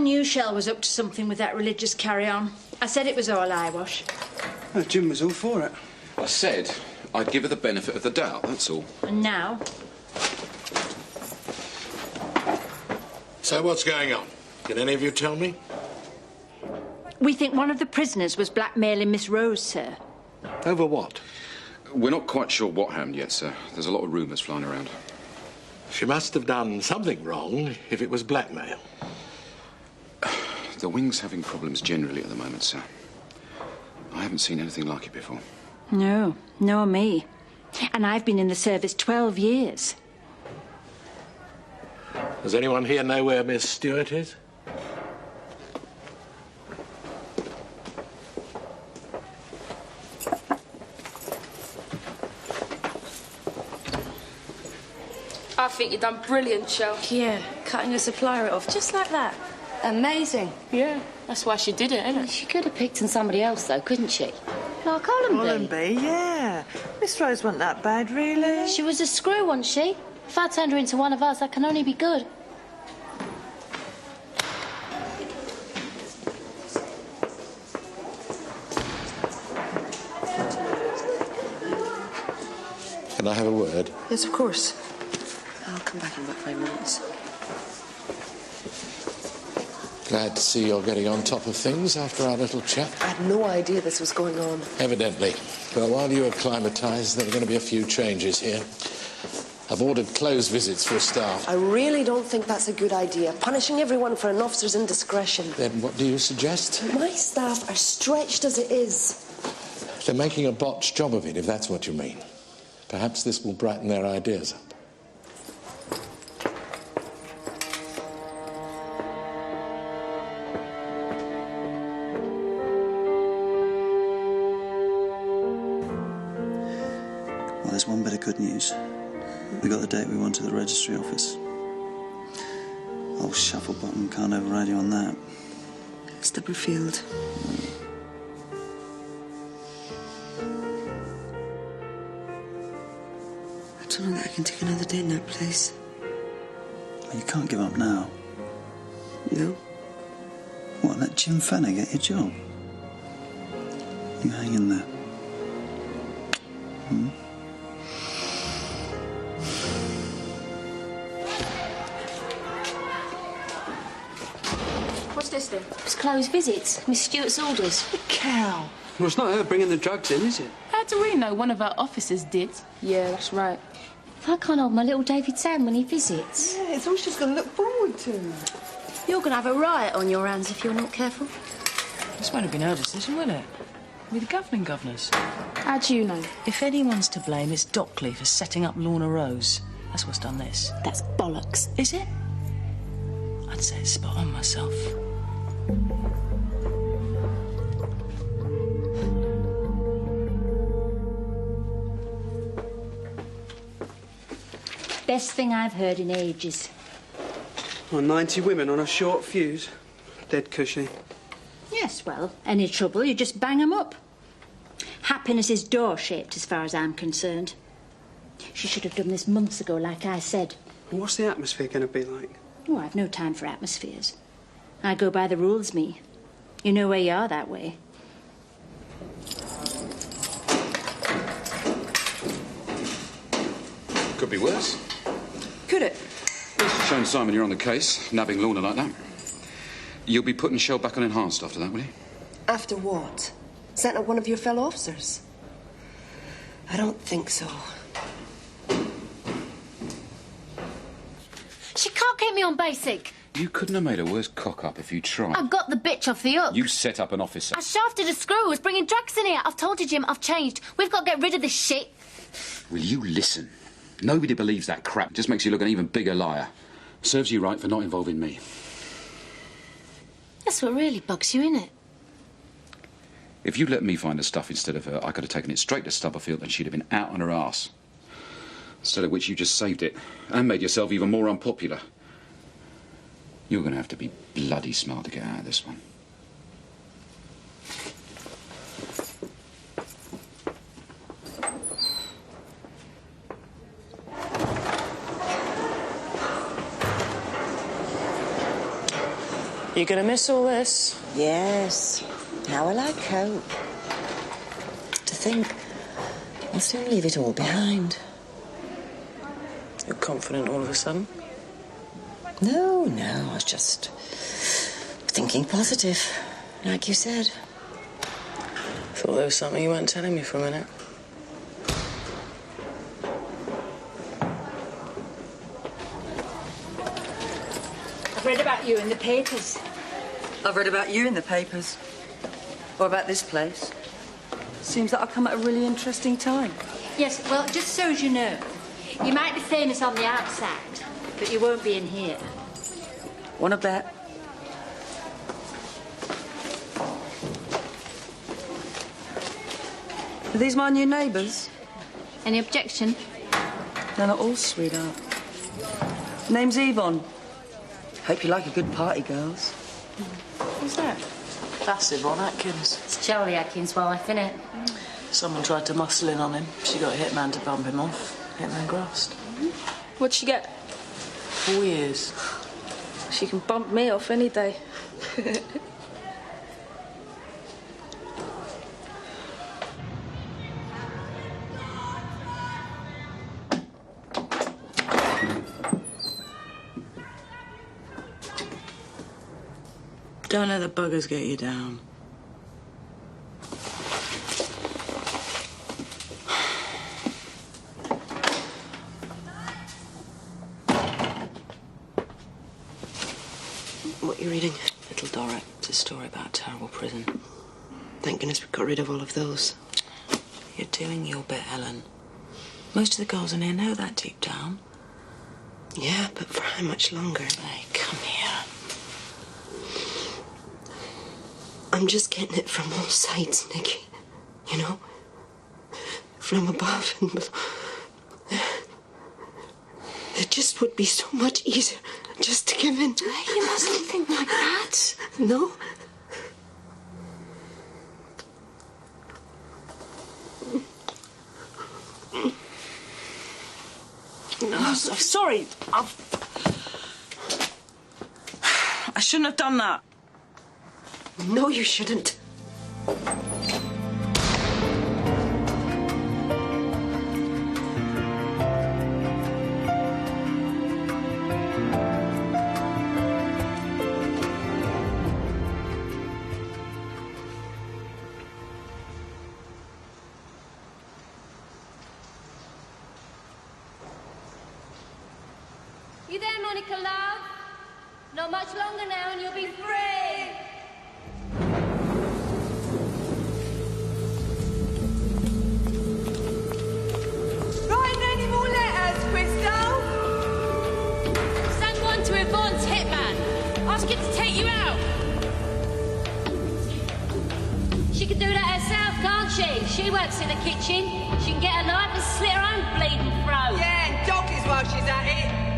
knew Shell was up to something with that religious carry-on. I said it was all eyewash. Well, Jim was all for it. I said I'd give her the benefit of the doubt, that's all. And now? So what's going on? Can any of you tell me? We think one of the prisoners was blackmailing Miss Rose, sir. Over what? We're not quite sure what happened yet, sir. There's a lot of rumours flying around. She must have done something wrong if it was blackmail. The wing's having problems generally at the moment, sir. I haven't seen anything like it before. No, nor me. And I've been in the service 12 years. Does anyone here know where Miss Stewart is? I think you've done brilliant, Shell. Yeah, cutting a supplier off just like that. Amazing. Yeah, that's why she did it, isn't it? She could have picked on somebody else, though, couldn't she? Like Hollenby. Hollenby, yeah. Miss Rose wasn't that bad, really. She was a screw, wasn't she? If I turned her into one of us, that can only be good. Can I have a word? Yes, of course. I'll come back in about 5 minutes. Glad to see you're getting on top of things after our little chat. I had no idea this was going on. Evidently. But while you acclimatise, there are going to be a few changes here. I've ordered closed visits for staff. I really don't think that's a good idea, punishing everyone for an officer's indiscretion. Then what do you suggest? My staff are stretched as it is. They're making a botched job of it, if that's what you mean. Perhaps this will brighten their ideas up. Well, there's one bit of good news. We got the date we want at the registry office. Old shuffle button can't override you on that. Stubberfield. I don't know that I can take another day in that place. Well, you can't give up now. No? What, let Jim Fenner get your job? You hang in there. Hmm? What's this then? It's closed visits. Miss Stewart's orders. Cow. Well, it's not her bringing the drugs in, is it? How do we know one of our officers did? Yeah, that's right. I can't hold my little David's hand when he visits. Yeah, it's all she's going to look forward to. You're going to have a riot on your hands if you're not careful. This won't have been her decision, will it? We're the governing governors. How do you know? If anyone's to blame, it's Dockley for setting up Lorna Rose. That's what's done this. That's bollocks. Is it? I'd say it's spot on myself. Best thing I've heard in ages. Well, 90 women on a short fuse. Dead cushy. Yes, well, any trouble, you just bang 'em up. Happiness is door-shaped as far as I'm concerned. She should have done this months ago, like I said. Well, what's the atmosphere going to be like? Oh, I've no time for atmospheres. I go by the rules, me. You know where you are that way. Could be worse. Could it? Showing Simon you're on the case, nabbing Lorna like that. You'll be putting Shell back on enhanced after that, will you? After what? Sent at one of your fellow officers? I don't think so. She can't keep me on basic. You couldn't have made a worse cock-up if you tried. I got the bitch off the hook. You set up an officer. I shafted a screw who was bringing drugs in here. I've told you, Jim, I've changed. We've got to get rid of this shit. Will you listen? Nobody believes that crap. Just makes you look an even bigger liar. Serves you right for not involving me. That's what really bugs you, innit? If you'd let me find the stuff instead of her, I could have taken it straight to Stubberfield and she'd have been out on her arse. Instead of which you just saved it and made yourself even more unpopular. You're going to have to be bloody smart to get out of this one. You gonna miss all this? Yes. How will I cope? To think I'll soon leave it all behind. You're confident all of a sudden? No, I was just thinking positive, like you said. Thought there was something you weren't telling me for a minute. I've read about you in the papers. I've read about you in the papers. Or about this place. Seems that I've come at a really interesting time. Yes, well, just so as you know, you might be famous on the outside, but you won't be in here. Wanna bet? Are these my new neighbours? Any objection? They're not all, sweetheart. Name's Yvonne. Hope you like a good party, girls. Who's that? That's Yvonne Atkins. It's Charlie Atkins' wife, innit? Someone tried to muscle in on him. She got a hitman to bump him off. Hitman grassed. What'd she get? 4 years. She can bump me off any day. Don't let the buggers get you down. What are you reading? Little Dorrit. It's a story about a terrible prison. Thank goodness we got rid of all of those. You're doing your bit, Helen. Most of the girls in here know that deep down. Yeah, but for how much longer? Hey, come here. I'm just getting it from all sides, Nikki. You know? From above and below. It just would be so much easier just to give in. Hey, you mustn't think like that. No? No, I'm sorry. I shouldn't have done that. No, you shouldn't. You there, Monica, love? Not much longer now and you'll be free. Writing any more letters, Crystal? Send one to Yvonne's hitman. Ask him to take you out. She can do that herself, can't she? She works in the kitchen. She can get a knife and slit her own bleeding throat. Yeah, and dog is while she's at it.